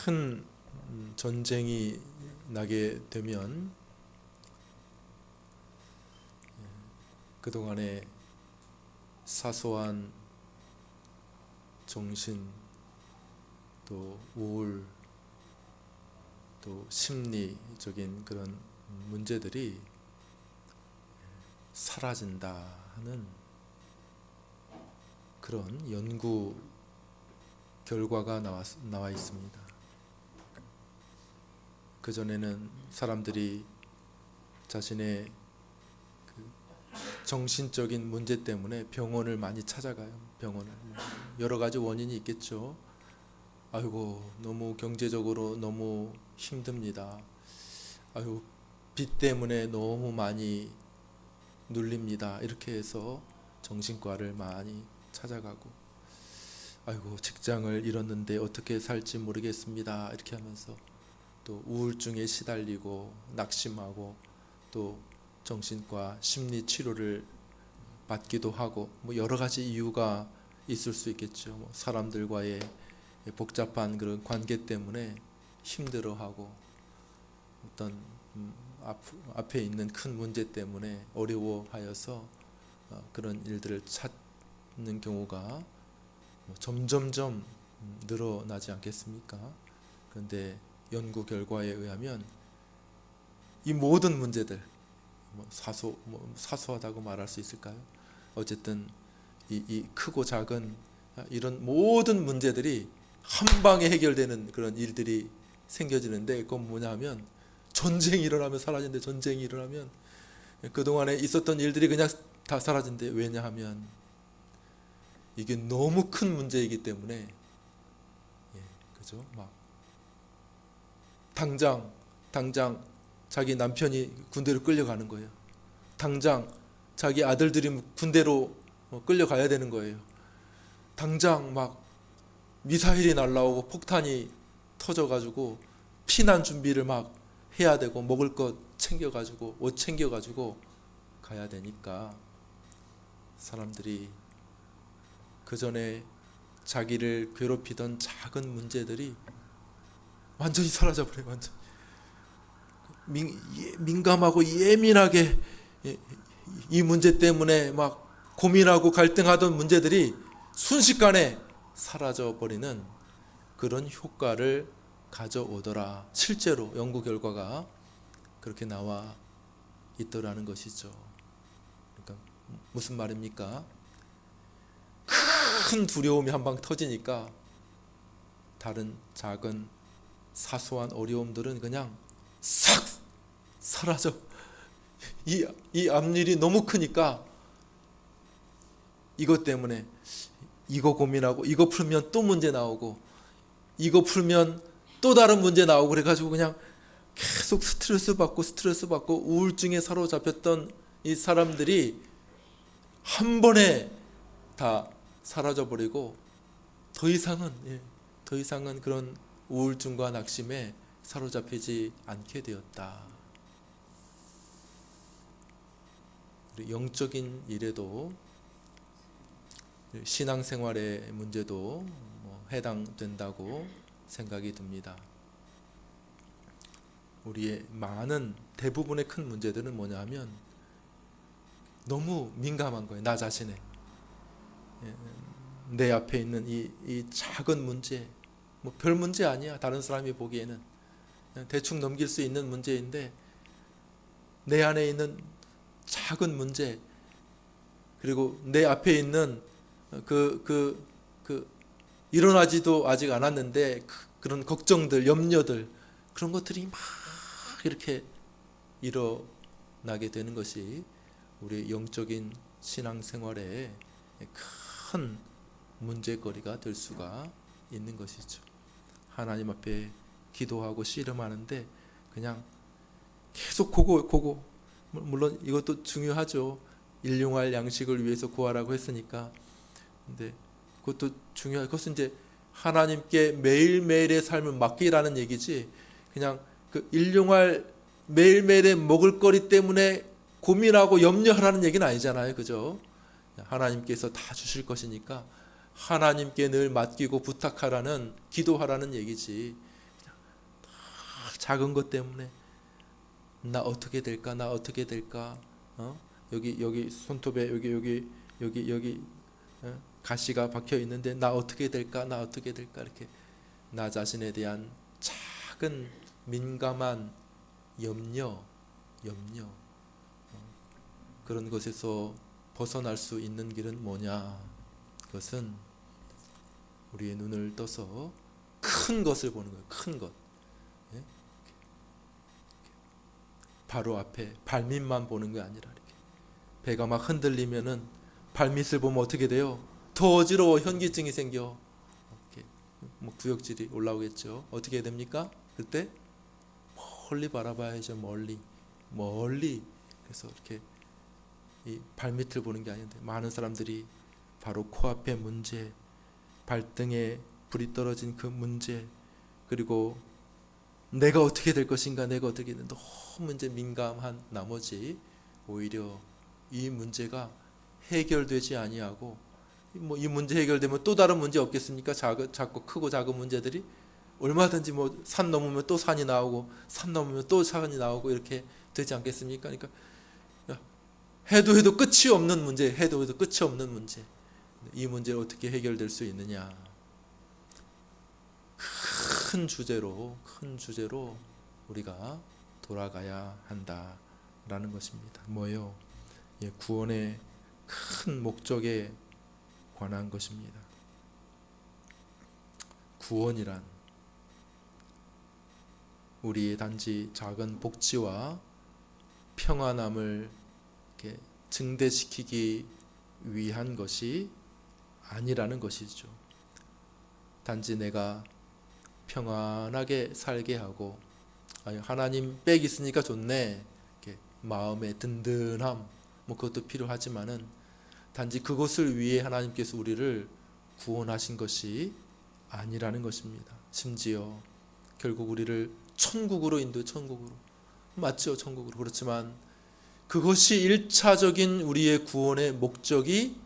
큰 전쟁이 나게 되면 그동안의 사소한 정신, 또 우울, 또 심리적인 그런 문제들이 사라진다 하는 그런 연구 결과가 나와 있습니다. 그전에는 사람들이 자신의 정신적인 문제 때문에 병원을 많이 찾아가요. 병원을. 여러 가지 원인이 있겠죠. 아이고, 너무 경제적으로 너무 힘듭니다. 아이고, 빚 때문에 너무 많이 눌립니다. 이렇게 해서 정신과를 많이 찾아가고, 아이고, 직장을 잃었는데 어떻게 살지 모르겠습니다. 이렇게 하면서 또 우울증에 시달리고 낙심하고 또 정신과 심리 치료를 받기도 하고, 뭐 여러 가지 이유가 있을 수 있겠죠. 뭐 사람들과의 복잡한 그런 관계 때문에 힘들어하고, 어떤 앞에 있는 큰 문제 때문에 어려워하여서 그런 일들을 찾는 경우가 점점점 늘어나지 않겠습니까? 그런데 연구 결과에 의하면 이 모든 문제들, 사소하다고 말할 수 있을까요? 어쨌든 이 크고 작은 이런 모든 문제들이 한 방에 해결되는 그런 일들이 생겨지는데, 그건 뭐냐면 전쟁이 일어나면 사라진대. 전쟁이 일어나면 그동안에 있었던 일들이 그냥 다 사라진대. 왜냐하면 이게 너무 큰 문제이기 때문에. 그죠? 막 당장 자기 남편이 군대로 끌려가는 거예요. 당장 자기 아들들이 군대로 끌려가야 되는 거예요. 당장 막 미사일이 날라오고 폭탄이 터져가지고 피난 준비를 막 해야 되고, 먹을 것 챙겨가지고 옷 챙겨가지고 가야 되니까 사람들이 그 전에 자기를 괴롭히던 작은 문제들이 완전히 사라져버려요. 완전 민감하고 예민하게 이 문제 때문에 막 고민하고 갈등하던 문제들이 순식간에 사라져버리는 그런 효과를 가져오더라. 실제로 연구 결과가 그렇게 나와 있더라는 것이죠. 그러니까 무슨 말입니까? 큰 두려움이 한 방 터지니까 다른 작은 사소한 어려움들은 그냥 싹 사라져. 이 앞일이 너무 크니까 이것 때문에 이거 고민하고, 이거 풀면 또 문제 나오고, 이거 풀면 또 다른 문제 나오고, 그래가지고 그냥 계속 스트레스 받고 우울증에 사로잡혔던 이 사람들이 한 번에 다 사라져버리고 더 이상은 그런 우울증과 낙심에 사로잡히지 않게 되었다. 영적인 일에도, 신앙생활의 문제도 해당된다고 생각이 듭니다. 우리의 많은 대부분의 큰 문제들은 뭐냐 하면 너무 민감한 거예요. 나 자신에, 내 앞에 있는 이 작은 문제, 뭐 별 문제 아니야. 다른 사람이 보기에는 그냥 대충 넘길 수 있는 문제인데, 내 안에 있는 작은 문제, 그리고 내 앞에 있는 일어나지도 아직 않았는데 그런 걱정들, 염려들, 그런 것들이 막 이렇게 일어나게 되는 것이 우리 영적인 신앙생활에 큰 문제거리가 될 수가 있는 것이죠. 하나님 앞에 기도하고 씨름하는데 그냥 계속 고고, 물론 이것도 중요하죠. 일용할 양식을 위해서 구하라고 했으니까. 근데 그것도 중요해요. 그것은 이제 하나님께 매일매일의 삶을 맡기라는 얘기지, 그냥 그 일용할 매일매일의 먹을거리 때문에 고민하고 염려하라는 얘기는 아니잖아요. 그죠? 하나님께서 다 주실 것이니까 하나님께 늘 맡기고 부탁하라는, 기도하라는 얘기지, 작은 것 때문에 나 어떻게 될까? 나 어떻게 될까? 여기 손톱에 여기 가시가 박혀 있는데 나 어떻게 될까? 나 어떻게 될까? 이렇게 나 자신에 대한 작은 민감한 염려 그런 것에서 벗어날 수 있는 길은 뭐냐? 그것은 우리의 눈을 떠서 큰 것을 보는 거예요. 큰 것. 예? 바로 앞에 발밑만 보는 게 아니라 이렇게 배가 막 흔들리면은 발밑을 보면 어떻게 돼요? 더 어지러워. 현기증이 생겨. 이렇게 뭐 구역질이 올라오겠죠. 어떻게 됩니까? 그때 멀리 바라봐야죠. 멀리. 그래서 이렇게 이 발밑을 보는 게 아닌데 많은 사람들이 바로 코앞의 문제, 발등에 불이 떨어진 그 문제, 그리고 내가 어떻게 될 것인가, 내가 어떻게 될 너무 이제 민감한 나머지 오히려 이 문제가 해결되지 아니하고 뭐 이 문제 해결되면 또 다른 문제 없겠습니까? 작고 크고 작은 문제들이 얼마든지 뭐 산 넘으면 또 산이 나오고 산 넘으면 또 산이 나오고 이렇게 되지 않겠습니까? 그러니까 해도 끝이 없는 문제, 해도 끝이 없는 문제. 이 문제를 어떻게 해결될 수 있느냐? 큰 주제로 우리가 돌아가야 한다라는 것입니다. 뭐예요? 구원의 큰 목적에 관한 것입니다. 구원이란 우리의 단지 작은 복지와 평안함을 이렇게 증대시키기 위한 것이 아니라는 것이죠. 단지 내가 평안하게 살게 하고 하나님 백 있으니까 좋네, 이렇게 마음의 든든함 뭐 그것도 필요하지만은 단지 그것을 위해 하나님께서 우리를 구원하신 것이 아니라는 것입니다. 심지어 결국 우리를 천국으로 인도해. 천국으로 맞죠? 천국으로. 그렇지만 그것이 1차적인 우리의 구원의 목적이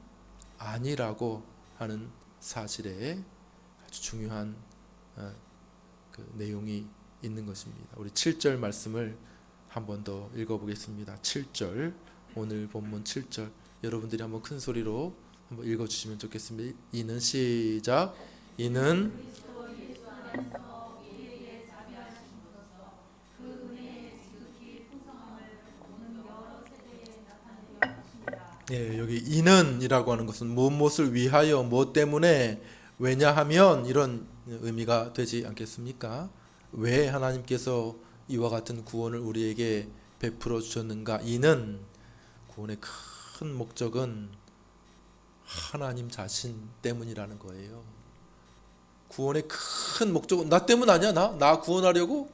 아니라고 하는 사실에 아주 중요한 그 내용이 있는 것입니다. 우리 7절 말씀을 한 번 더 읽어보겠습니다. 7절, 오늘 본문 7절 여러분들이 한번 큰 소리로 한번 읽어주시면 좋겠습니다. 이는 시작. 이는 여기 이는이라고 하는 것은 무엇을 위하여, 무엇 때문에, 왜냐하면 이런 의미가 되지 않겠습니까? 왜 하나님께서 이와 같은 구원을 우리에게 베풀어 주셨는가? 이는 구원의 큰 목적은 하나님 자신 때문이라는 거예요. 구원의 큰 목적은 나 때문 아니야? 나 구원하려고?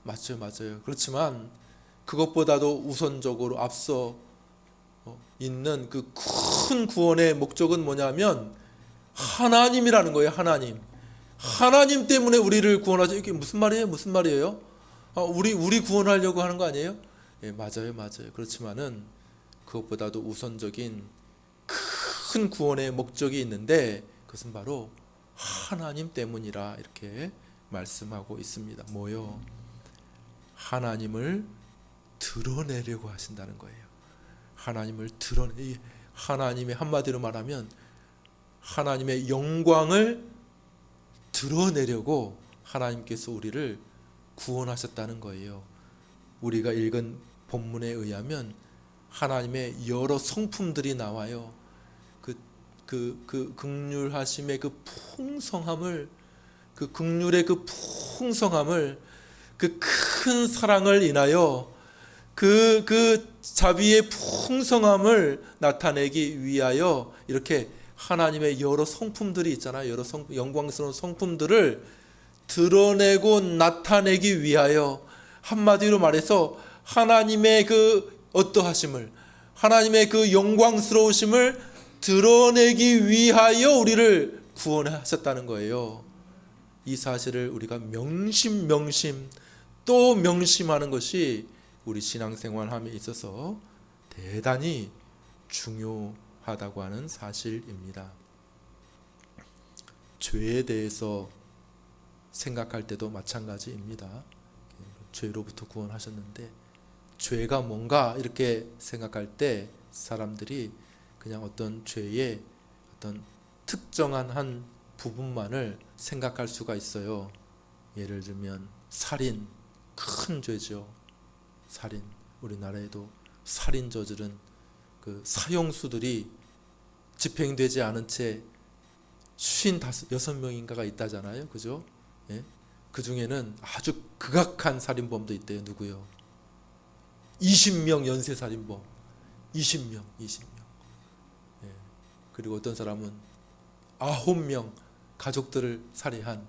맞아요. 그렇지만 그것보다도 우선적으로 앞서 있는 그 큰 구원의 목적은 뭐냐면 하나님이라는 거예요. 하나님 때문에 우리를 구원하죠. 이게 무슨 말이에요? 우리 구원하려고 하는 거 아니에요? 맞아요. 그렇지만은 그것보다도 우선적인 큰 구원의 목적이 있는데 그것은 바로 하나님 때문이라 이렇게 말씀하고 있습니다. 뭐요? 하나님을 드러내려고 하신다는 거예요. 하나님의 한마디로 말하면 하나님의 영광을 드러내려고 하나님께서 우리를 구원하셨다는 거예요. 우리가 읽은 본문에 의하면 하나님의 여러 성품들이 나와요. 그 긍휼하심의 그 풍성함을, 그 긍휼의 그 풍성함을, 그 큰 사랑을 인하여 그 자비의 풍성함을 나타내기 위하여 이렇게 하나님의 여러 성품들이 있잖아요. 여러 영광스러운 성품들을 드러내고 나타내기 위하여, 한마디로 말해서 하나님의 그 어떠하심을, 하나님의 그 영광스러우심을 드러내기 위하여 우리를 구원하셨다는 거예요. 이 사실을 우리가 명심 또 명심하는 것이 우리 신앙생활함에 있어서 대단히 중요하다고 하는 사실입니다. 죄에 대해서 생각할 때도 마찬가지입니다. 죄로부터 구원하셨는데 죄가 뭔가 이렇게 생각할 때 사람들이 그냥 어떤 죄의 어떤 특정한 한 부분만을 생각할 수가 있어요. 예를 들면 살인, 큰 죄죠. 살인. 우리나라에도 살인 저지른 그 사형수들이 집행되지 않은 채 56명인가가 있다잖아요. 그죠? 예? 그 중에는 아주 극악한 살인범도 있대요. 누구요? 20명 연쇄살인범. 20명. 예. 그리고 어떤 사람은 9명 가족들을 살해한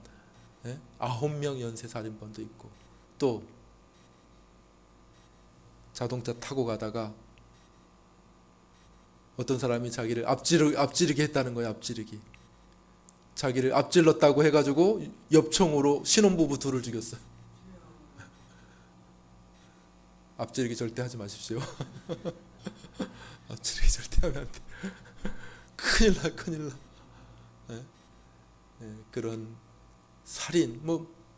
9명 연쇄살인범도 있고, 또 자동차 타고 가다가 어떤 사람이 자기를 앞지르게 했다는 거예요. 앞지르기. 자기를 앞질렀다고 해가지고 엽총으로 신혼부부 둘을 죽였어요. 앞지르기 절대 하지 마십시오. 앞지르기 절대 하면 안 돼. 큰일 나. 그런 살인,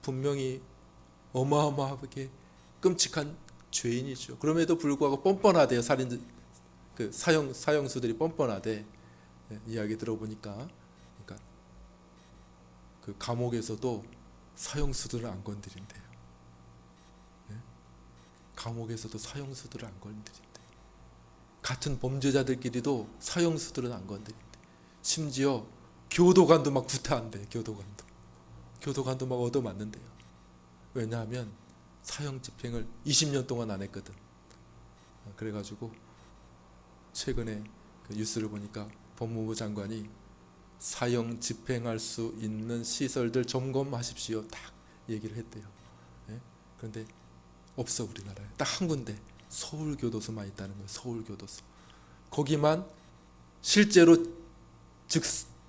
분명히 어마어마하게 끔찍한 죄인이죠. 그럼에도 불구하고 뻔뻔하대요. 그 사형수들이 뻔뻔하대. 이야기 들어보니까, 그러니까 그 감옥에서도 사형수들을 안 건드린대요. 감옥에서도 사형수들을 안 건드린대. 같은 범죄자들끼리도 사형수들은 안 건드린대. 심지어 교도관도 막 구타한대. 교도관도 막 얻어맞는데요. 왜냐하면 사형 집행을 20년 동안 안 했거든. 그래가지고 최근에 그 뉴스를 보니까 법무부 장관이 사형 집행할 수 있는 시설들 점검하십시오. 딱 얘기를 했대요. 그런데 없어. 우리나라에 딱 한 군데 서울교도소만 있다는 거예요. 서울교도소. 거기만 실제로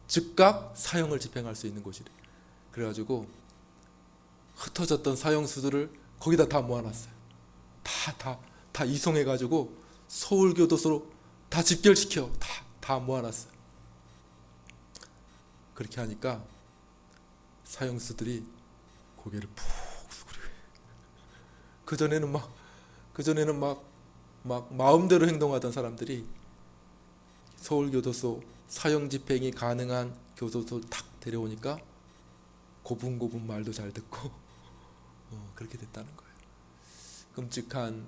즉각 사형을 집행할 수 있는 곳이래. 그래가지고 흩어졌던 사형수들을 거기다 다 모아놨어요. 다 이송해가지고 서울교도소로 다 집결시켜. 다 모아놨어요. 그렇게 하니까 사형수들이 고개를 푹 숙이고, 그전에는 막 마음대로 행동하던 사람들이 서울교도소 사형 집행이 가능한 교도소를 탁 데려오니까 고분고분 말도 잘 듣고 그렇게 됐다는 거예요. 끔찍한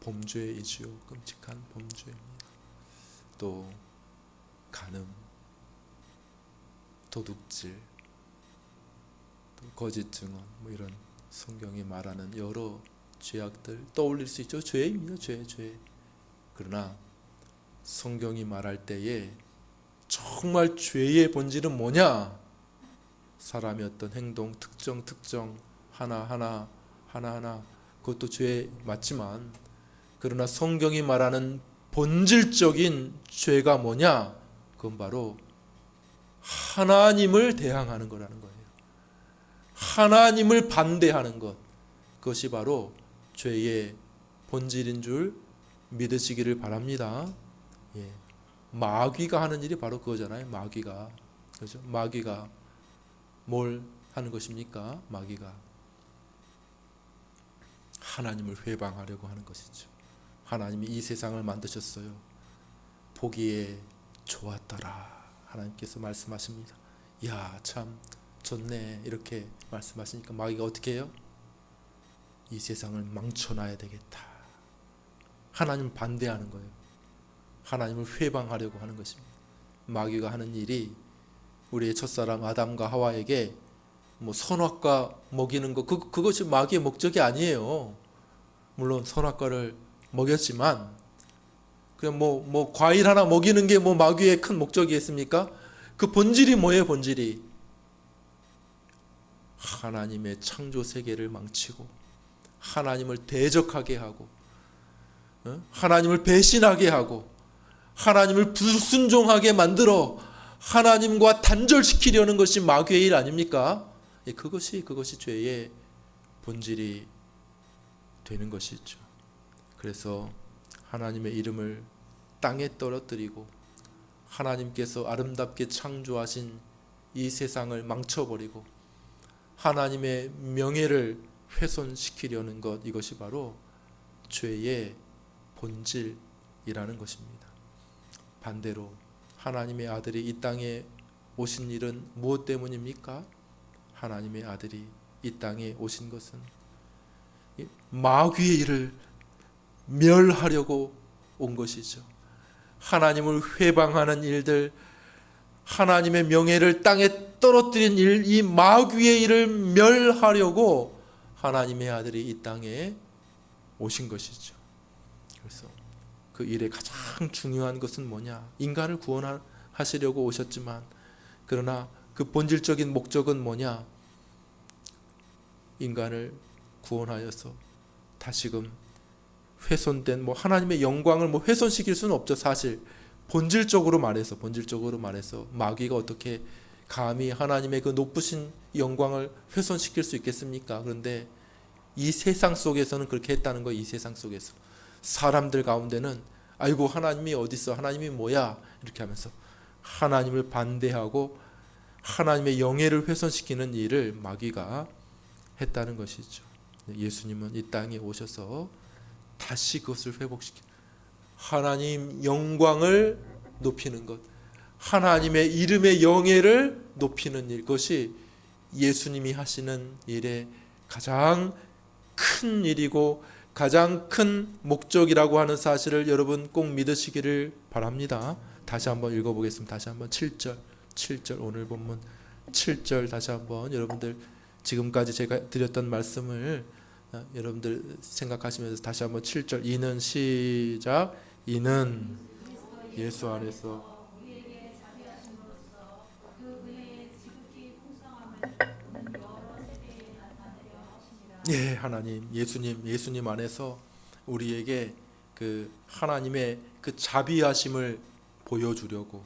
범죄이지요. 끔찍한 범죄입니다. 또 간음, 도둑질, 또 거짓 증언, 이런 성경이 말하는 여러 죄악들 떠올릴 수 있죠. 죄입니다. 죄. 그러나 성경이 말할 때에 정말 죄의 본질은 뭐냐? 사람의 어떤 행동 특정 하나하나 그것도 죄 맞지만, 그러나 성경이 말하는 본질적인 죄가 뭐냐? 그건 바로 하나님을 대항하는 거라는 거예요. 하나님을 반대하는 것. 그것이 바로 죄의 본질인 줄 믿으시기를 바랍니다. 예. 마귀가 하는 일이 바로 그거잖아요. 마귀가. 그렇죠? 마귀가 뭘 하는 것입니까? 마귀가 하나님을 회방하려고 하는 것이죠. 하나님이 이 세상을 만드셨어요. 보기에 좋았더라. 하나님께서 말씀하십니다. 야, 참 좋네. 이렇게 말씀하시니까 마귀가 어떻게 해요? 이 세상을 망쳐놔야 되겠다. 하나님 반대하는 거예요. 하나님을 회방하려고 하는 것입니다. 마귀가 하는 일이 우리의 첫사람 아담과 하와에게 선악과 먹이는 것, 그것이 마귀의 목적이 아니에요. 물론 선악과를 먹였지만 그냥 과일 하나 먹이는 게 마귀의 큰 목적이겠습니까? 그 본질이 뭐예요? 본질이 하나님의 창조 세계를 망치고 하나님을 대적하게 하고 하나님을 배신하게 하고 하나님을 불순종하게 만들어 하나님과 단절시키려는 것이 마귀의 일 아닙니까? 그것이 죄의 본질이 되는 것이죠. 그래서 하나님의 이름을 땅에 떨어뜨리고 하나님께서 아름답게 창조하신 이 세상을 망쳐버리고 하나님의 명예를 훼손시키려는 것, 이것이 바로 죄의 본질이라는 것입니다. 반대로 하나님의 아들이 이 땅에 오신 일은 무엇 때문입니까? 하나님의 아들이 이 땅에 오신 것은 마귀의 일을 멸하려고 온 것이죠. 하나님을 회방하는 일들, 하나님의 명예를 땅에 떨어뜨린 일, 이 마귀의 일을 멸하려고 하나님의 아들이 이 땅에 오신 것이죠. 그래서 그 일의 가장 중요한 것은 뭐냐? 인간을 구원하시려고 오셨지만, 그러나 그 본질적인 목적은 뭐냐? 인간을 구원하여서 다시금 훼손된 하나님의 영광을 훼손시킬 수는 없죠. 사실 본질적으로 말해서 마귀가 어떻게 감히 하나님의 그 높으신 영광을 훼손시킬 수 있겠습니까? 그런데 이 세상 속에서는 그렇게 했다는 거예요. 이 세상 속에서 사람들 가운데는 아이고 하나님이 어디 있어? 하나님이 뭐야? 이렇게 하면서 하나님을 반대하고 하나님의 영예를 훼손시키는 일을 마귀가 했다는 것이죠. 예수님은 이 땅에 오셔서 다시 그것을 회복시키는, 하나님 영광을 높이는 것, 하나님의 이름의 영예를 높이는 일, 그것이 예수님이 하시는 일의 가장 큰 일이고 가장 큰 목적이라고 하는 사실을 여러분 꼭 믿으시기를 바랍니다. 다시 한번 읽어보겠습니다. 다시 한번 7절 오늘 본문 7절 다시 한번 여러분들 지금까지 제가 드렸던 말씀을 여러분들 생각하시면서 다시 한번 7절, 이는 시작, 이는 예수 안에서 하나님, 예수님 안에서 우리에게 그 하나님의 그 자비하심을 보여주려고,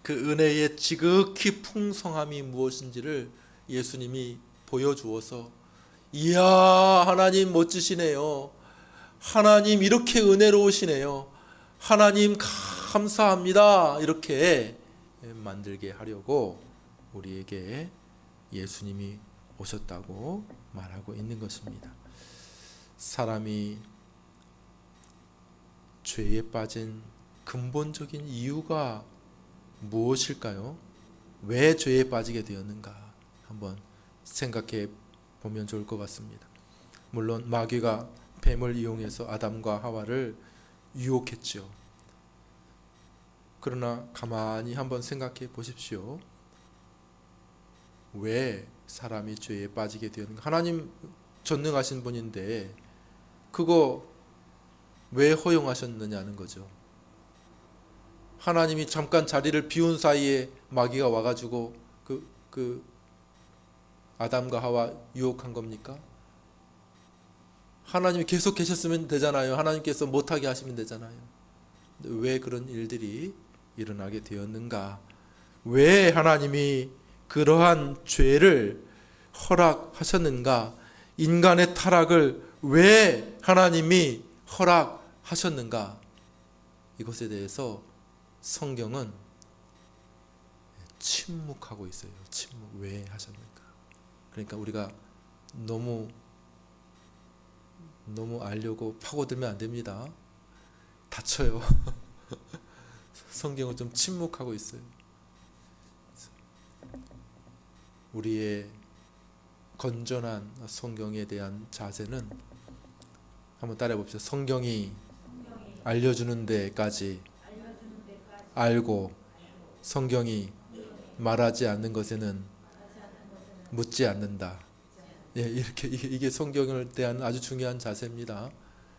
그 은혜의 지극히 풍성함이 무엇인지를 예수님이 보여주어서, 이야 하나님 멋지시네요, 하나님 이렇게 은혜로우시네요, 하나님 감사합니다, 이렇게 만들게 하려고 우리에게 예수님이 오셨다고 말하고 있는 것입니다. 사람이 죄에 빠진 근본적인 이유가 무엇일까요? 왜 죄에 빠지게 되었는가 한번 생각해 보면 좋을 것 같습니다. 물론 마귀가 뱀을 이용해서 아담과 하와를 유혹했죠. 그러나 가만히 한번 생각해 보십시오. 왜 사람이 죄에 빠지게 되었는가? 하나님 전능하신 분인데 그거 왜 허용하셨느냐는 거죠. 하나님이 잠깐 자리를 비운 사이에 마귀가 와가지고 그 아담과 하와 유혹한 겁니까? 하나님이 계속 계셨으면 되잖아요. 하나님께서 못하게 하시면 되잖아요. 왜 그런 일들이 일어나게 되었는가? 왜 하나님이 그러한 죄를 허락하셨는가? 인간의 타락을 왜 하나님이 허락하셨는가? 이것에 대해서 성경은 침묵하고 있어요. 왜 하셨는가? 그러니까 우리가 너무 알려고 파고들면 안 됩니다. 다쳐요. 성경은 좀 침묵하고 있어요. 우리의 건전한 성경에 대한 자세는 한번 따라해 봅시다. 성경이 알려주는 데까지 알고 성경이 말하지 않는 것에는 묻지 않는다. 이렇게 이게 성경에 대한 아주 중요한 자세입니다.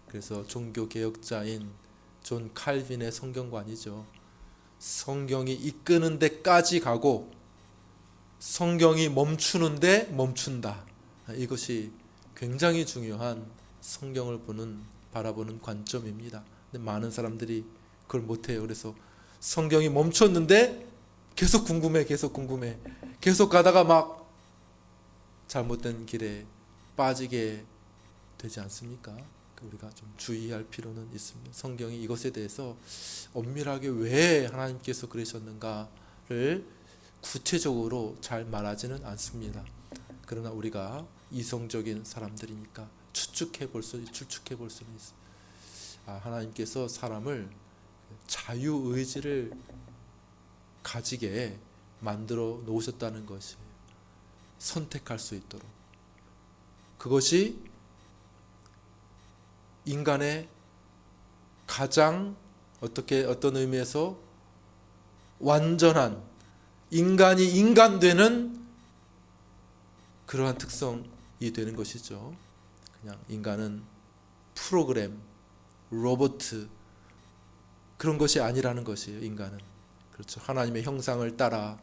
그래서 종교 개혁자인 존 칼빈의 성경관이죠. 성경이 이끄는 데까지 가고 성경이 멈추는데 멈춘다. 이것이 굉장히 중요한 성경을 바라보는 관점입니다. 근데 많은 사람들이 그걸 못해요. 그래서 성경이 멈췄는데 계속 궁금해. 계속 가다가 막 잘못된 길에 빠지게 되지 않습니까? 우리가 좀 주의할 필요는 있습니다. 성경이 이것에 대해서 엄밀하게 왜 하나님께서 그러셨는가를 구체적으로 잘 말하지는 않습니다. 그러나 우리가 이성적인 사람들이니까 추측해 볼 수는 있어. 하나님께서 사람을 자유의지를 가지게 만들어 놓으셨다는 것이에요. 선택할 수 있도록. 그것이 인간의 가장 어떤 의미에서 완전한 인간이 인간되는 그러한 특성이 되는 것이죠. 그냥 인간은 프로그램, 로봇 그런 것이 아니라는 것이에요. 인간은 그렇죠. 하나님의 형상을 따라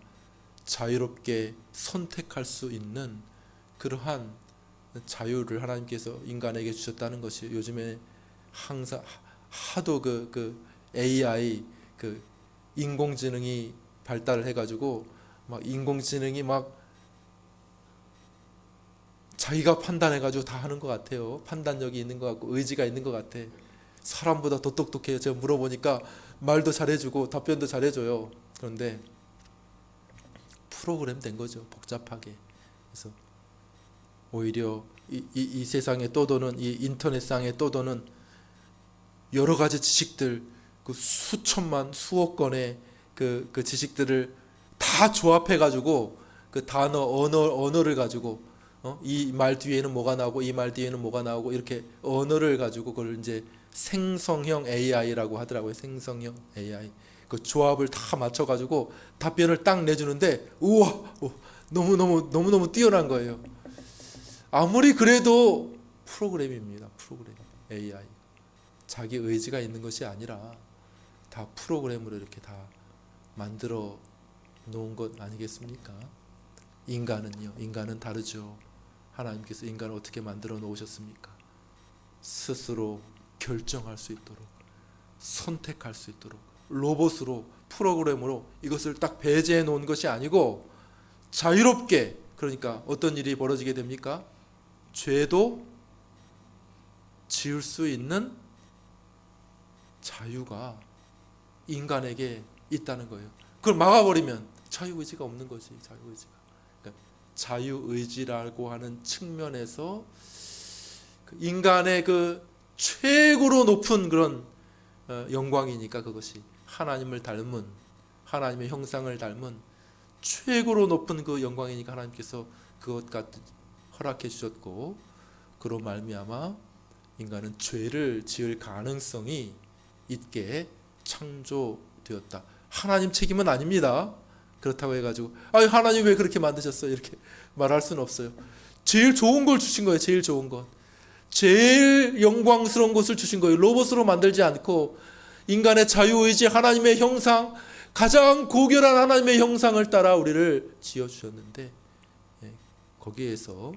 자유롭게 선택할 수 있는 그러한 자유를 하나님께서 인간에게 주셨다는 것이 요즘에 항상 하도 그 AI 인공지능이 발달을 해가지고 막 인공지능이 막 자기가 판단해가지고 다 하는 것 같아요. 판단력이 있는 것 같고 의지가 있는 것 같아. 사람보다 더 똑똑해요. 제가 물어보니까 말도 잘해주고 답변도 잘해줘요. 그런데 프로그램 된 거죠. 복잡하게. 그래서 오히려 이 세상에 떠도는 이 인터넷상에 떠도는 여러 가지 지식들, 그 수천만 수억 건의 그 지식들을 다 조합해가지고 그 언어를 가지고 이 말 뒤에는 뭐가 나오고 이 말 뒤에는 뭐가 나오고 이렇게 언어를 가지고 그걸 이제 생성형 AI라고 하더라고요. 생성형 AI. 그 조합을 다 맞춰가지고 답변을 딱 내주는데 우와 너무 뛰어난 거예요. 아무리 그래도 프로그램입니다. 프로그램 AI. 자기 의지가 있는 것이 아니라 다 프로그램으로 이렇게 다 만들어 놓은 것 아니겠습니까? 인간은 다르죠. 하나님께서 인간을 어떻게 만들어 놓으셨습니까? 스스로 결정할 수 있도록, 선택할 수 있도록, 로봇으로, 프로그램으로 이것을 딱 배제해 놓은 것이 아니고 자유롭게, 그러니까 어떤 일이 벌어지게 됩니까? 죄도 지을 수 있는 자유가 인간에게 있다는 거예요. 그걸 막아버리면 자유의지가 없는 거지. 그러니까 자유의지라고 하는 측면에서 인간의 그 최고로 높은 그런 영광이니까 그것이 하나님을 닮은, 하나님의 형상을 닮은 최고로 높은 그 영광이니까 하나님께서 그것 같은 허락해 주셨고, 그로 말미암아 인간은 죄를 지을 가능성이 있게 창조되었다. 하나님 책임은 아닙니다. 그렇다고 해가지고 하나님 왜 그렇게 만드셨어요? 이렇게 말할 수는 없어요. 제일 좋은 걸 주신 거예요. 제일 좋은 것, 제일 영광스러운 것을 주신 거예요. 로봇으로 만들지 않고 인간의 자유의지, 하나님의 형상, 가장 고결한 하나님의 형상을 따라 우리를 지어주셨는데 거기에서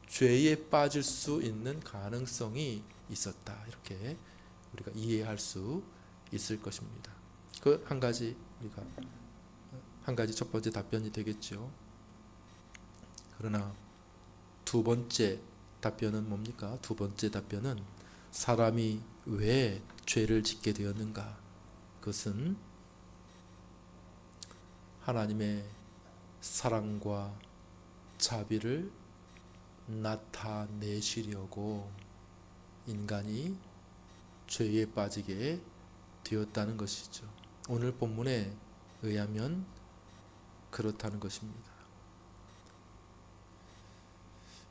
죄에 빠질 수 있는 가능성이 있었다. 이렇게 우리가 이해할 수 있을 것입니다. 그 한 가지 첫 번째 답변이 되겠죠. 그러나 두 번째 답변은 뭡니까? 두 번째 답변은 사람이 왜 죄를 짓게 되었는가? 그것은 하나님의 사랑과 자비를 나타내시려고 인간이 죄에 빠지게 되었다는 것이죠. 오늘 본문에 의하면 그렇다는 것입니다.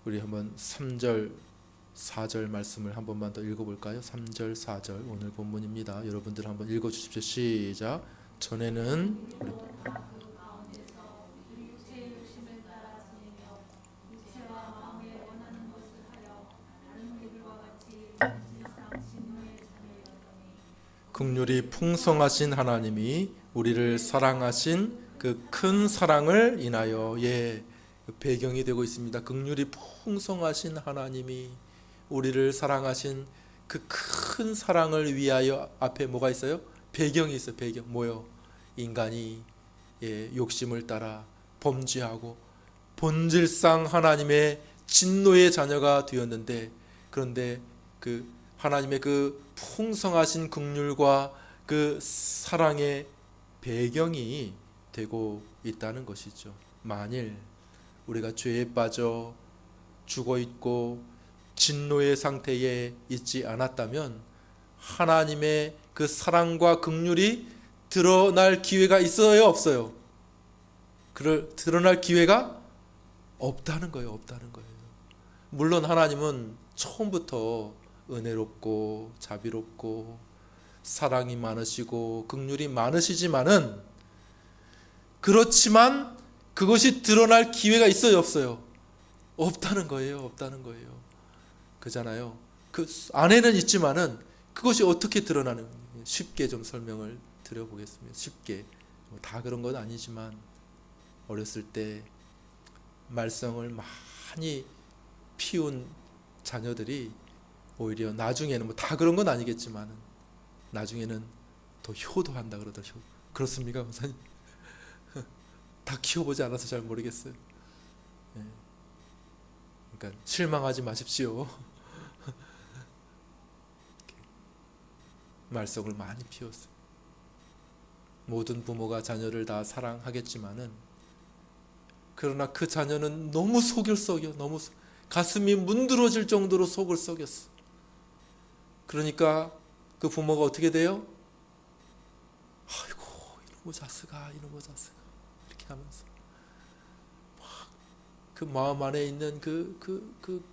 우리 한번 3절 4절 말씀을 한 번만 더 읽어볼까요? 3절 4절 오늘 본문입니다. 여러분들 한번 읽어주십시오. 시작. 전에는 긍휼이 풍성하신 하나님이 우리를 사랑하신 그 큰 사랑을 인하여 배경이 되고 있습니다. 긍휼이 풍성하신 하나님이 우리를 사랑하신 그 큰 사랑을 위하여 앞에 뭐가 있어요? 배경이 있어요. 배경 뭐요? 인간이 욕심을 따라 범죄하고 본질상 하나님의 진노의 자녀가 되었는데, 그런데 그 하나님의 그 풍성하신 긍휼과 그 사랑의 배경이 되고 있다는 것이죠. 만일 우리가 죄에 빠져 죽어 있고 진노의 상태에 있지 않았다면 하나님의 그 사랑과 긍휼이 드러날 기회가 있어요, 없어요? 드러날 기회가 없다는 거예요, 없다는 거예요. 물론 하나님은 처음부터 은혜롭고 자비롭고 사랑이 많으시고 긍휼이 많으시지만은, 그렇지만 그것이 드러날 기회가 있어요, 없어요? 없다는 거예요, 없다는 거예요. 그잖아요. 그 안에는 있지만은 그것이 어떻게 드러나는, 쉽게 좀 설명을 드려보겠습니다. 쉽게. 다 그런 건 아니지만, 어렸을 때 말썽을 많이 피운 자녀들이 오히려 나중에는, 뭐 다 그런 건 아니겠지만 나중에는 더 효도한다 그러더라고요. 그렇습니까, 목사님? 다 키워보지 않아서 잘 모르겠어요. 그러니까 실망하지 마십시오. 말썽을 많이 피웠어요. 모든 부모가 자녀를 다 사랑하겠지만은, 그러나 그 자녀는 너무 속을 썩여, 너무 가슴이 문드러질 정도로 속을 썩였어. 그러니까 그 부모가 어떻게 돼요? 아이고, 이놈의 자식아, 이놈의 자식아, 이렇게 하면서 막 그 마음 안에 있는 그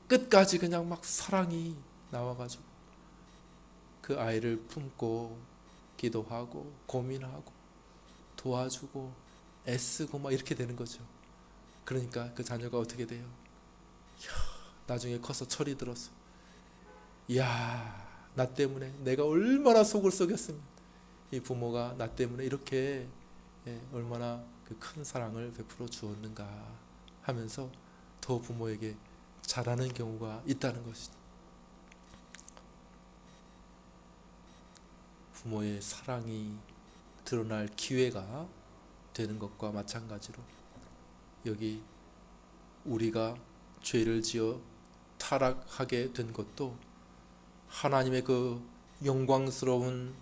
끝까지 그냥 막 사랑이 나와가지고 그 아이를 품고 기도하고 고민하고 도와주고 애쓰고 막 이렇게 되는 거죠. 그러니까 그 자녀가 어떻게 돼요? 나중에 커서 철이 들었어. 이야, 나 때문에 내가 얼마나 속을 썩였으면 이 부모가 나 때문에 이렇게 얼마나 그 큰 사랑을 베풀어 주었는가 하면서 더 부모에게 잘하는 경우가 있다는 것이죠. 부모의 사랑이 드러날 기회가 되는 것과 마찬가지로, 여기 우리가 죄를 지어 타락하게 된 것도 하나님의 그 영광스러운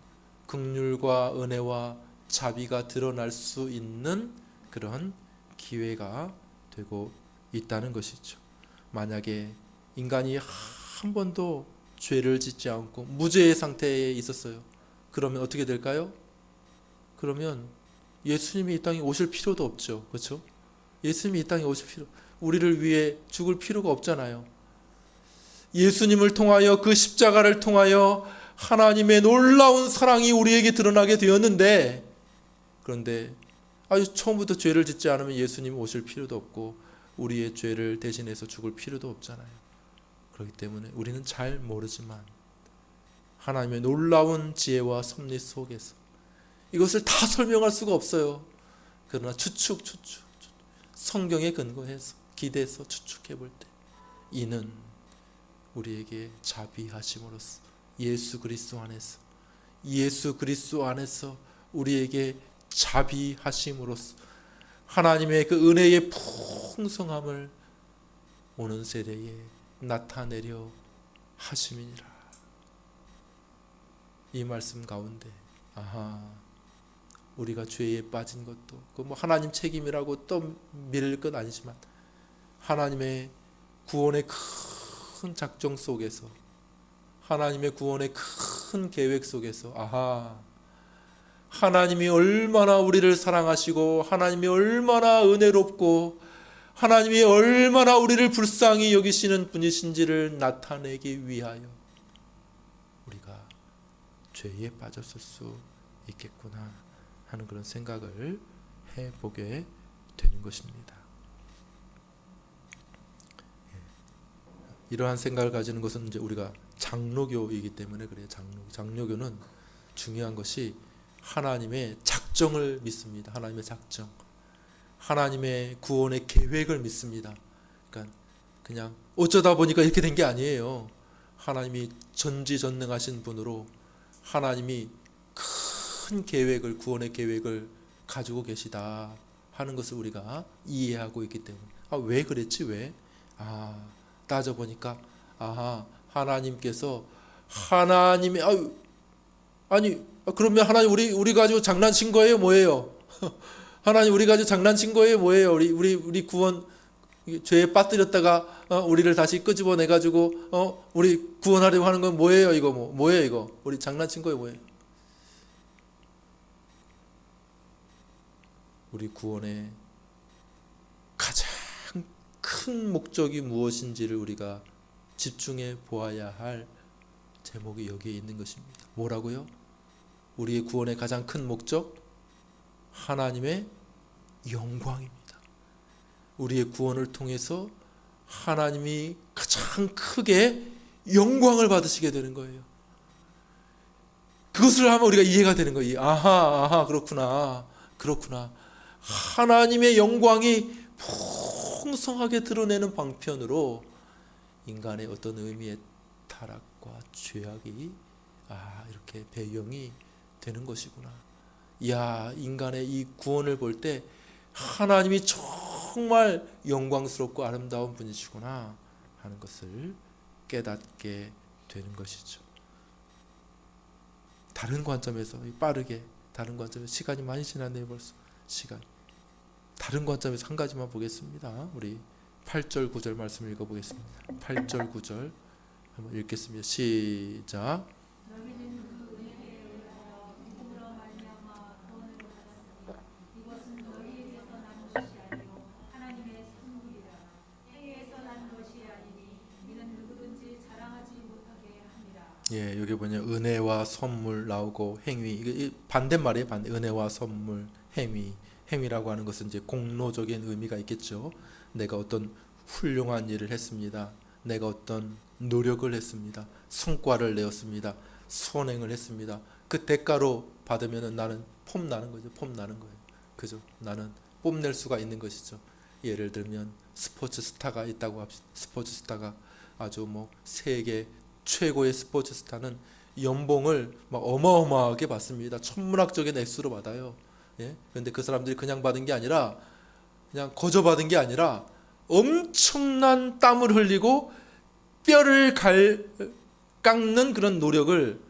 긍휼과 은혜와 자비가 드러날 수 있는 그런 기회가 되고 있다는 것이죠. 만약에 인간이 한 번도 죄를 짓지 않고 무죄의 상태에 있었어요. 그러면 어떻게 될까요? 그러면 예수님이 이 땅에 오실 필요도 없죠. 그렇죠? 예수님이 이 땅에 오실 우리를 위해 죽을 필요가 없잖아요. 예수님을 통하여, 그 십자가를 통하여 하나님의 놀라운 사랑이 우리에게 드러나게 되었는데, 그런데 아주 처음부터 죄를 짓지 않으면 예수님 오실 필요도 없고 우리의 죄를 대신해서 죽을 필요도 없잖아요. 그렇기 때문에 우리는 잘 모르지만 하나님의 놀라운 지혜와 섭리 속에서, 이것을 다 설명할 수가 없어요. 그러나 추측 성경에 근거해서 기대서 추측해 볼 때, 이는 우리에게 자비하심으로써 예수 그리스도 안에서 우리에게 자비하심으로써 하나님의 그 은혜의 풍성함을 오는 세대에 나타내려 하심이니라. 이 말씀 가운데 우리가 죄에 빠진 것도 그 뭐 하나님 책임이라고 또 밀릴 건 아니지만, 하나님의 구원의 큰 작정 속에서, 하나님의 구원의 큰 계획 속에서 하나님이 얼마나 우리를 사랑하시고 하나님이 얼마나 은혜롭고 하나님이 얼마나 우리를 불쌍히 여기시는 분이신지를 나타내기 위하여 우리가 죄에 빠졌을 수 있겠구나 하는 그런 생각을 해보게 되는 것입니다. 이러한 생각을 가지는 것은 이제 우리가 장로교이기 때문에 그래요. 장로교는 중요한 것이 하나님의 작정을 믿습니다. 하나님의 작정, 하나님의 구원의 계획을 믿습니다. 그러니까 그냥 어쩌다 보니까 이렇게 된 게 아니에요. 하나님이 전지전능하신 분으로 하나님이 큰 계획을, 구원의 계획을 가지고 계시다 하는 것을 우리가 이해하고 있기 때문에 왜 그랬지? 왜? 따져보니까 하나님께서 그러면 하나님 우리 가지고 장난친 거예요? 뭐예요? 하나님 우리 가지고 장난친 거예요? 뭐예요? 우리 구원 죄에 빠뜨렸다가 우리를 다시 끄집어내 가지고 우리 구원하려고 하는 건 뭐예요? 이거 뭐예요? 이거 우리 장난친 거예요? 뭐예요? 우리 구원의 가장 큰 목적이 무엇인지를 우리가 집중해 보아야 할 제목이 여기에 있는 것입니다. 뭐라고요? 우리의 구원의 가장 큰 목적? 하나님의 영광입니다. 우리의 구원을 통해서 하나님이 가장 크게 영광을 받으시게 되는 거예요. 그것을 하면 우리가 이해가 되는 거예요. 아하, 그렇구나. 하나님의 영광이 풍성하게 드러내는 방편으로 인간의 어떤 의미의 타락과 죄악이 이렇게 배경이 되는 것이구나. 인간의 이 구원을 볼 때 하나님이 정말 영광스럽고 아름다운 분이시구나 하는 것을 깨닫게 되는 것이죠. 다른 관점에서 빠르게 다른 관점에서 시간이 많이 지났네요. 벌써 시간. 다른 관점에서 한 가지만 보겠습니다. 우리 8절 9절 말씀을 읽어보겠습니다. 8절 9절 한번 읽겠습니다. 시작. 예, 여기 보면 은혜와 선물 나오고 행위, 이게 반대말이에요. 은혜와 선물, 행위라고 하는 것은 이제 공로적인 의미가 있겠죠. 내가 어떤 훌륭한 일을 했습니다. 내가 어떤 노력을 했습니다. 성과를 내었습니다. 선행을 했습니다. 그 대가로 받으면 나는 폼 나는 거죠. 그죠? 나는 뽐낼 수가 있는 것이죠. 예를 들면 스포츠 스타가 있다고 합시다. 스포츠 스타가 아주 세계 최고의 스포츠 스타는 연봉을 막 어마어마하게 받습니다. 천문학적인 액수로 받아요. 예? 그런데 그 사람들이 그냥 받은 게 아니라 그냥 거저 받은 게 아니라 엄청난 땀을 흘리고 뼈를 깎는 그런 노력을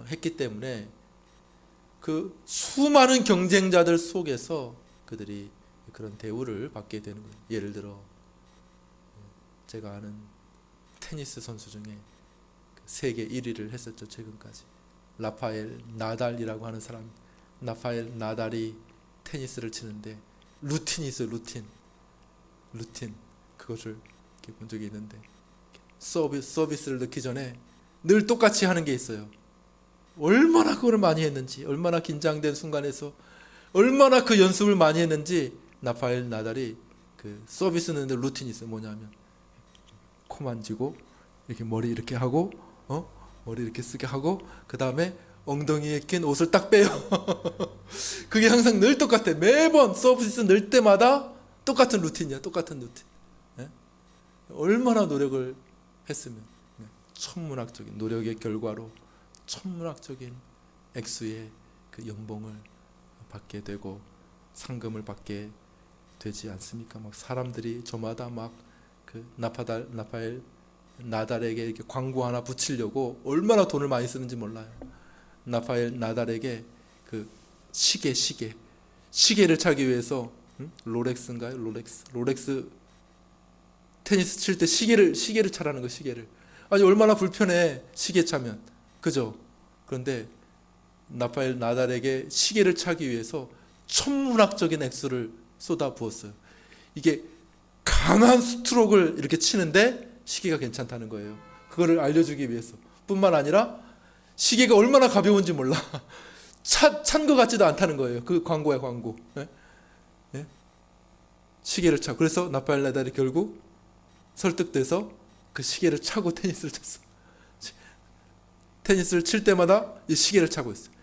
했기 때문에 그 수많은 경쟁자들 속에서 그들이 그런 대우를 받게 되는 거예요. 예를 들어 제가 아는 테니스 선수 중에 세계 1위를 했었죠. 최근까지 라파엘 나달이라고 하는 사람. 라파엘 나달이 테니스를 치는데 루틴이 있어요. 루틴 그것을 이렇게 본 적이 있는데 서비스를 넣기 전에 늘 똑같이 하는 게 있어요. 얼마나 그걸 많이 했는지, 얼마나 긴장된 순간에서 얼마나 그 연습을 많이 했는지. 라파엘 나달이 그 서비스 넣는데 루틴이 있어요. 뭐냐면 코 만지고 이렇게 머리 이렇게 하고 머리 이렇게 쓰게 하고 그 다음에 엉덩이에 낀 옷을 딱 빼요. 그게 항상 늘 똑같아. 매번 서비스 넣을 때마다 똑같은 루틴이야. 똑같은 루틴. 네? 얼마나 노력을 했으면 천문학적인 노력의 결과로 천문학적인 액수의 그 연봉을 받게 되고 상금을 받게 되지 않습니까? 막 사람들이 저마다 막 그 라파엘 나달에게 이렇게 광고 하나 붙이려고 얼마나 돈을 많이 쓰는지 몰라요. 라파엘 나달에게 그 시계를 차기 위해서 롤렉스인가요? 롤렉스 테니스 칠 때 시계를 차라는 거. 시계를. 아니 얼마나 불편해 시계 차면. 그죠? 그런데 라파엘 나달에게 시계를 차기 위해서 천문학적인 액수를 쏟아 부었어요. 이게 강한 스트로크를 이렇게 치는데 시계가 괜찮다는 거예요. 그거를 알려주기 위해서. 뿐만 아니라 시계가 얼마나 가벼운지 몰라. 찬 것 같지도 않다는 거예요. 그 광고야, 광고. 네? 네? 시계를 차고. 그래서 라파엘 나달이 결국 설득돼서 그 시계를 차고 테니스를 쳤어. 테니스를 칠 때마다 이 시계를 차고 있어요.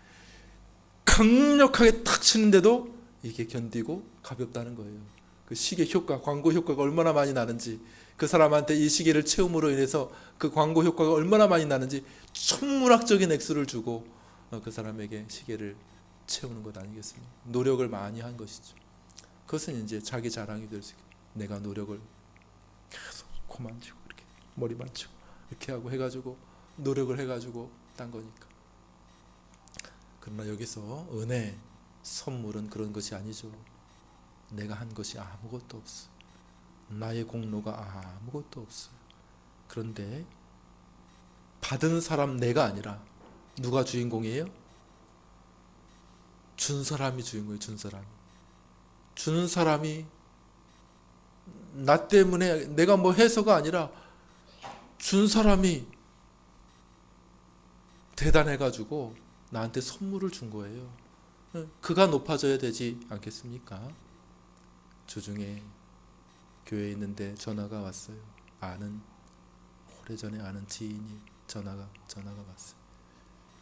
강력하게 탁 치는데도 이게 견디고 가볍다는 거예요. 그 시계 효과, 광고 효과가 얼마나 많이 나는지, 그 사람한테 이 시계를 채움으로 인해서 그 광고 효과가 얼마나 많이 나는지 천문학적인 액수를 주고 그 사람에게 시계를 채우는 것 아니겠습니까? 노력을 많이 한 것이죠. 그것은 이제 자기 자랑이 될 수 있고, 내가 노력을 계속 코 만지고 이렇게 머리 만지고 이렇게 하고 해가지고 노력을 해가지고 딴 거니까. 그러나 여기서 은혜, 선물은 그런 것이 아니죠. 내가 한 것이 아무것도 없어. 나의 공로가 아무것도 없어요. 그런데 받은 사람 내가 아니라 누가 주인공이에요? 준 사람이 주인공이에요. 준 사람이. 주는 사람이 나 때문에 내가 뭐 해서가 아니라 준 사람이 대단해가지고 나한테 선물을 준 거예요. 그가 높아져야 되지 않겠습니까? 주중에 교회에 있는데 전화가 왔어요. 오래전에 아는 지인이 전화가 왔어요.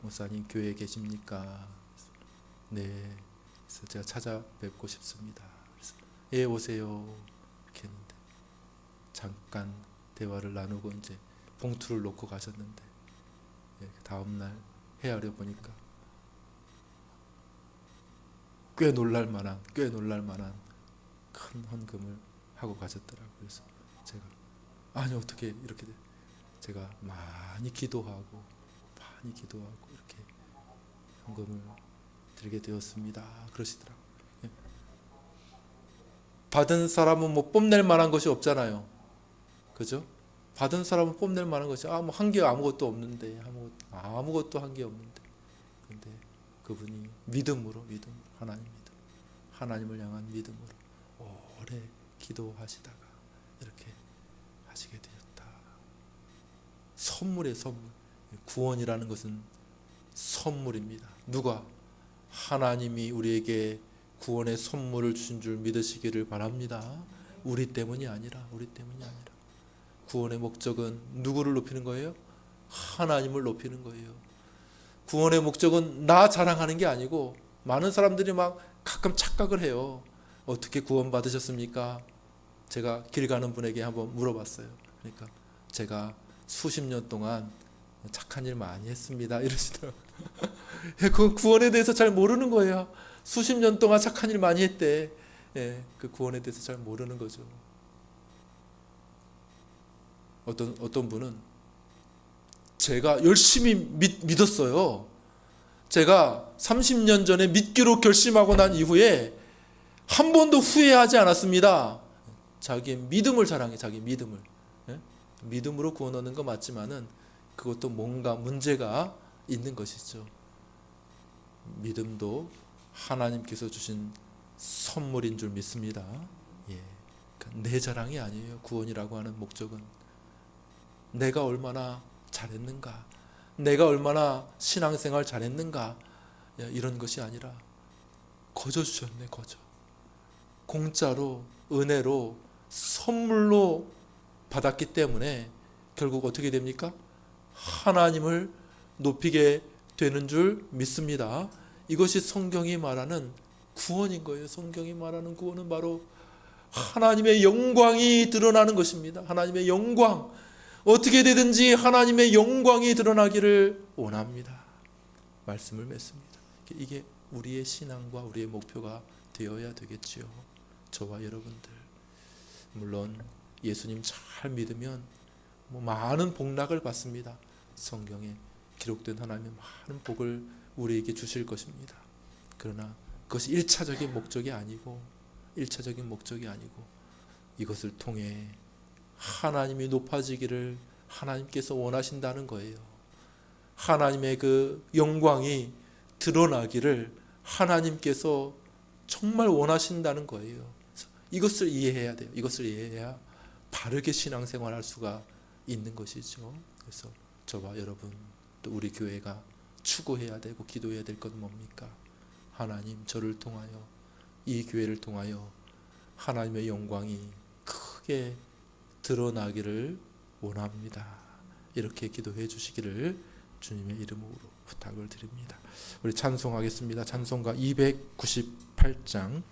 목사님 교회에 계십니까? 네. 그래서 제가 찾아뵙고 싶습니다. 그래서 예, 오세요. 이렇게 했는데 잠깐 대화를 나누고 이제 봉투를 놓고 가셨는데, 다음날 헤아려 보니까 꽤 놀랄 만한 큰 헌금을 하고 가셨더라고요. 그래서 제가 아니 어떻게 이렇게 돼? 제가 많이 기도하고 이렇게 헌금을 드리게 되었습니다. 그러시더라고요. 받은 사람은 뭐 뽐낼 만한 것이 없잖아요. 그죠? 받은 사람은 뽐낼 만한 것이 뭐 한 게 아무것도 없는데 아무것도 한 게 없는데, 근데 그분이 믿음으로 하나님을 향한 믿음으로 오래 기도하시다가 이렇게 하시게 되었다. 선물의 선물. 구원이라는 것은 선물입니다. 누가? 하나님이 우리에게 구원의 선물을 주신 줄 믿으시기를 바랍니다. 우리 때문이 아니라 구원의 목적은 누구를 높이는 거예요? 하나님을 높이는 거예요. 구원의 목적은 나 자랑하는 게 아니고, 많은 사람들이 막 가끔 착각을 해요. 어떻게 구원 받으셨습니까? 제가 길 가는 분에게 한번 물어봤어요. 그러니까 제가 수십 년 동안 착한 일 많이 했습니다 이러시더라고요. 그 구원에 대해서 잘 모르는 거예요. 수십 년 동안 착한 일 많이 했대. 그 구원에 대해서 잘 모르는 거죠. 어떤 분은 제가 열심히 믿었어요. 제가 30년 전에 믿기로 결심하고 난 이후에 한 번도 후회하지 않았습니다. 자기 믿음을 자랑해. 자기 믿음을. 믿음으로 구원 얻는 거 맞지만은 그것도 뭔가 문제가 있는 것이죠. 믿음도 하나님께서 주신 선물인 줄 믿습니다. 그러니까 내 자랑이 아니에요. 구원이라고 하는 목적은 내가 얼마나 잘했는가, 내가 얼마나 신앙생활 잘했는가, 이런 것이 아니라 거저 주셨네. 거저 공짜로, 은혜로, 선물로 받았기 때문에 결국 어떻게 됩니까? 하나님을 높이게 되는 줄 믿습니다. 이것이 성경이 말하는 구원인 거예요. 성경이 말하는 구원은 바로 하나님의 영광이 드러나는 것입니다. 하나님의 영광. 어떻게 되든지 하나님의 영광이 드러나기를 원합니다. 말씀을 맺습니다. 이게 우리의 신앙과 우리의 목표가 되어야 되겠지요. 저와 여러분들. 물론 예수님 잘 믿으면 많은 복락을 받습니다. 성경에 기록된 하나님의 많은 복을 우리에게 주실 것입니다. 그러나 그것이 1차적인 목적이 아니고 이것을 통해 하나님이 높아지기를 하나님께서 원하신다는 거예요. 하나님의 그 영광이 드러나기를 하나님께서 정말 원하신다는 거예요. 이것을 이해해야 돼요. 이것을 이해해야 바르게 신앙생활할 수가 있는 것이죠. 그래서 저와 여러분, 또 우리 교회가 추구해야 되고 기도해야 될 건 뭡니까? 하나님, 저를 통하여, 이 교회를 통하여 하나님의 영광이 크게 드러나기를 원합니다. 이렇게 기도해 주시기를 주님의 이름으로 부탁을 드립니다. 우리 찬송하겠습니다. 찬송가 298장